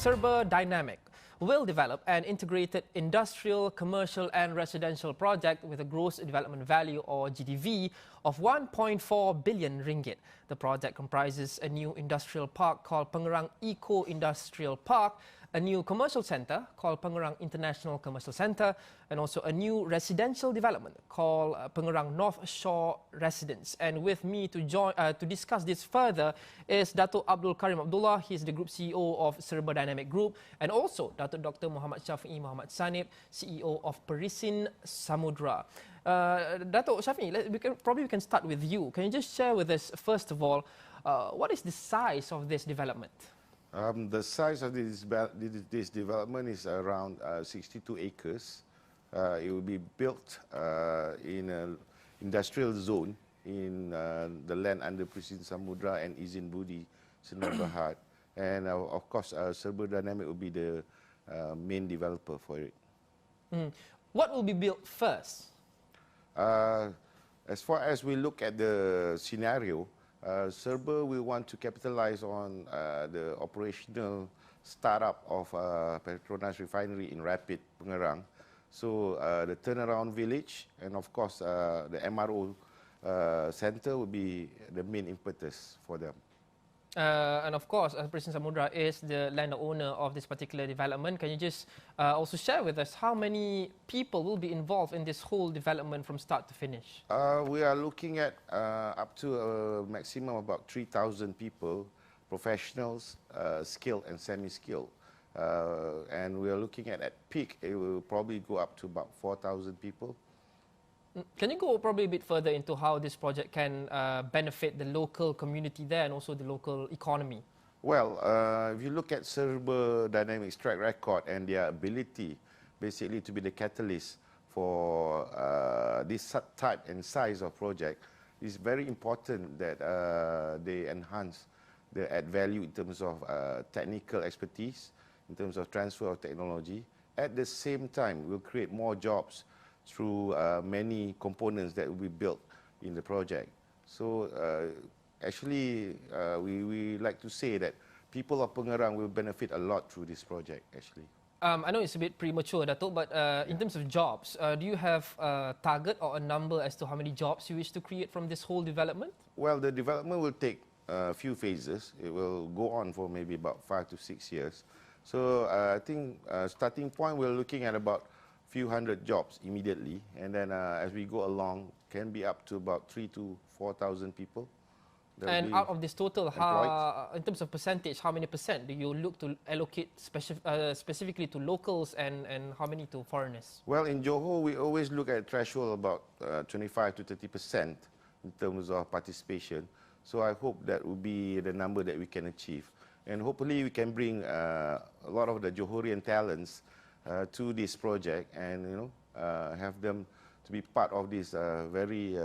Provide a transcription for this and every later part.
Serba Dynamic will develop an integrated industrial, commercial and residential project with a gross development value or GDV of 1.4 billion ringgit. The project comprises a new industrial park called Pengerang Eco-Industrial Park, a new commercial centre called Pengerang International Commercial Centre, and also a new residential development called Pengerang North Shore Residence. And with me to discuss this further is Dato' Abdul Karim Abdullah. He is the Group CEO of Serba Dynamic Group, and also Dato' Dr. Muhammad Shafi'i Muhammad Sanib, CEO of Perisin Samudra. Dato' Shafi'i, we can start with you. Can you just share with us, first of all, what is the size of this development? The size of this development is around 62 acres. It will be built in an industrial zone in the land under Perisin Samudra and Izin Budi, Sdn Bhd. And of course, Serba Dynamic will be the main developer for it. What will be built first? As far as we look at the scenario, Serba will want to capitalize on the operational startup of Petronas refinery in Rapid, Pengerang. So the turnaround village and of course the MRO center will be the main impetus for them. And of course, Perisin Samudra is the landowner of this particular development. Can you just also share with us how many people will be involved in this whole development from start to finish? We are looking at up to a maximum of about 3,000 people, professionals, skilled and semi-skilled. And we are looking at peak, it will probably go up to about 4,000 people. Can you go probably a bit further into how this project can benefit the local community there and also the local economy? Well, if you look at Serba Dynamic's track record and their ability basically to be the catalyst for this type and size of project, it's very important that they enhance the add value in terms of technical expertise, in terms of transfer of technology. At the same time, we'll create more jobs through many components that will be built in the project. So actually, we like to say that people of Pengerang will benefit a lot through this project, actually. I know it's a bit premature, Dato', but in terms of jobs, do you have a target or a number as to how many jobs you wish to create from this whole development? Well, the development will take a few phases. It will go on for maybe about 5 to 6 years. So I think starting point, we're looking at about few hundred jobs immediately, and then as we go along, can be up to about 3,000 to 4,000 people. And out of this total, in terms of percentage, how many percent do you look to allocate specifically to locals and how many to foreigners? Well, in Johor, we always look at a threshold about 25 to 30% in terms of participation. So I hope that will be the number that we can achieve. And hopefully we can bring a lot of the Johorian talents to this project and have them to be part of this very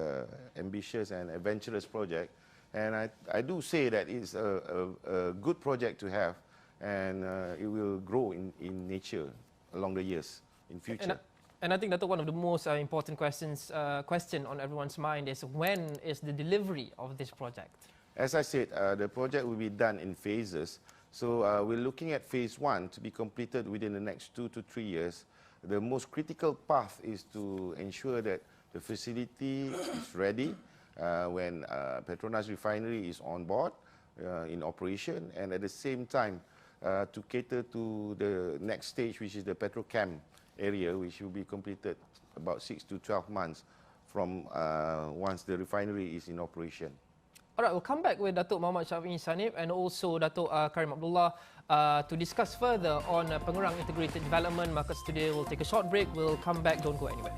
ambitious and adventurous project. And I do say that it's a good project to have, and it will grow in nature along the years in future. And I think that one of the most important question on everyone's mind is, when is the delivery of this project? As I said, the project will be done in phases. So we're looking at phase 1 to be completed within the next 2 to 3 years. The most critical path is to ensure that the facility is ready when Petronas refinery is on board in operation, and at the same time to cater to the next stage, which is the petrochem area, which will be completed about 6 to 12 months from once the refinery is in operation. All right, we'll come back with Dato' Muhammad Shafi'i Sanib and also Dato' Karim Abdullah to discuss further on Pengerang Integrated Development. Markets today will take a short break. We'll come back. Don't go anywhere.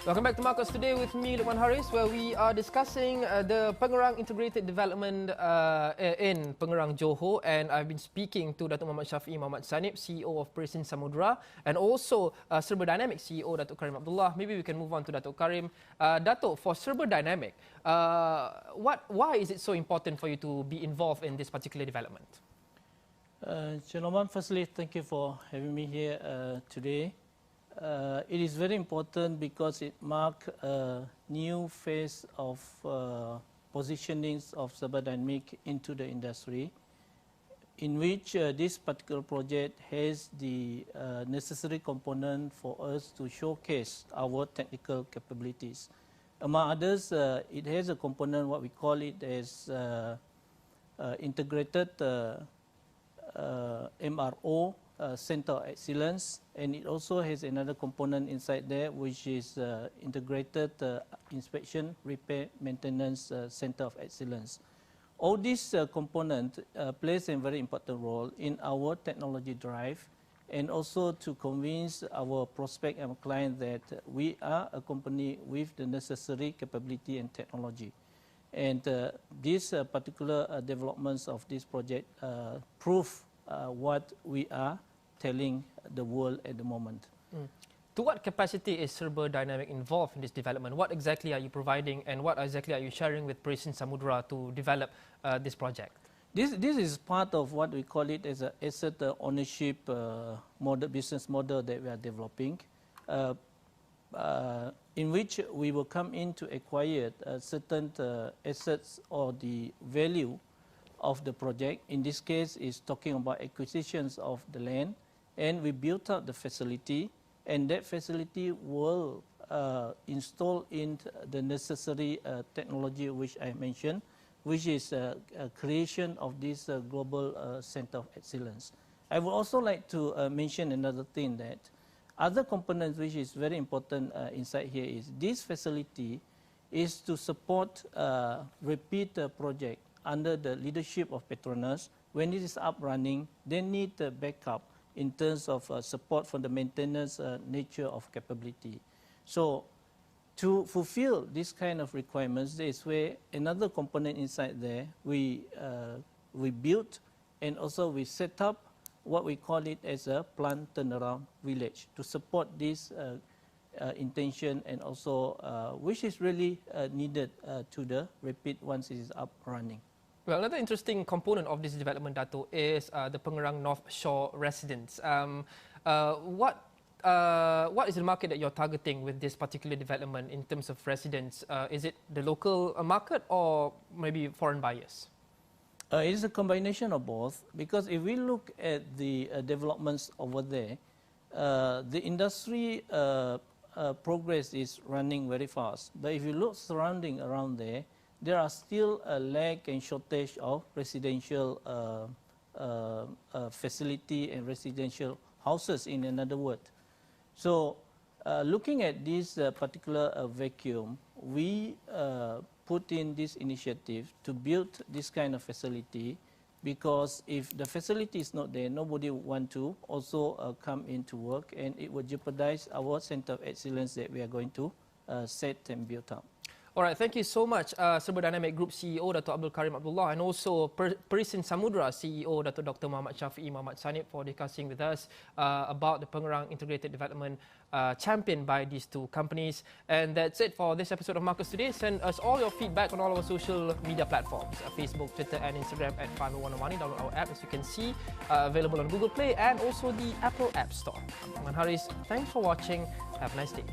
Welcome back to Markets Today with me, Lukman Haris, where we are discussing the Pengerang integrated development in Pengerang, Johor. And I've been speaking to Datuk Muhammad Shafiee Muhammad Sanip, CEO of Perisin Samudra, and also Serba Dynamic CEO, Datuk Karim Abdullah. Maybe we can move on to Datuk Karim. Datuk, for Serba Dynamic, why is it so important for you to be involved in this particular development? Gentlemen, firstly, thank you for having me here today. It is very important because it marks a new phase of positionings of Serba Dynamic into the industry, in which this particular project has the necessary component for us to showcase our technical capabilities. Among others, it has a component, what we call it as integrated MRO, Center of Excellence, and it also has another component inside there, which is Integrated Inspection, Repair, Maintenance Center of Excellence. All these components plays a very important role in our technology drive, and also to convince our prospect and client that we are a company with the necessary capability and technology. And these particular developments of this project prove what we are telling the world at the moment. To what capacity is Serba Dynamic involved in this development? What exactly are you providing, and what exactly are you sharing with Perisin Samudra to develop this project? This is part of what we call it as an asset ownership business model that we are developing, in which we will come in to acquire certain assets or the value of the project. In this case, is talking about acquisitions of the land, and we built up the facility, and that facility will install in the necessary technology which I mentioned, which is creation of this global center of excellence. I would also like to mention another thing, that other components which is very important inside here is this facility is to support repeat project under the leadership of Petronas. When it is up running, they need the backup in terms of support for the maintenance nature of capability. So to fulfill this kind of requirements, there is where another component inside there we built, and also we set up what we call it as a plant turnaround village to support this intention, and also which is really needed to the repeat once it is up running. Well, another interesting component of this development, Dato, is the Pengerang North Shore residents. What is the market that you're targeting with this particular development in terms of residents? Is it the local market or maybe foreign buyers? It is a combination of both, because if we look at the developments over there, the industry progress is running very fast. But if you look surrounding around there, there are still a lack and shortage of residential facility and residential houses, in another word. So looking at this particular vacuum, we put in this initiative to build this kind of facility, because if the facility is not there, nobody would want to also come into work, and it would jeopardize our center of excellence that we are going to set and build up. All right, thank you so much, Serba Dynamic Group CEO, Dato' Abdul Karim Abdullah, and also Perisin Samudra CEO, Dato' Dr. Muhammad Shafiee Muhammad Sanip, for discussing with us about the Pengerang integrated development championed by these two companies. And that's it for this episode of Markets Today. Send us all your feedback on all our social media platforms, Facebook, Twitter and Instagram at 501 Download our app, as you can see, available on Google Play and also the Apple App Store. I'm Lukman Haris. Thanks for watching. Have a nice day.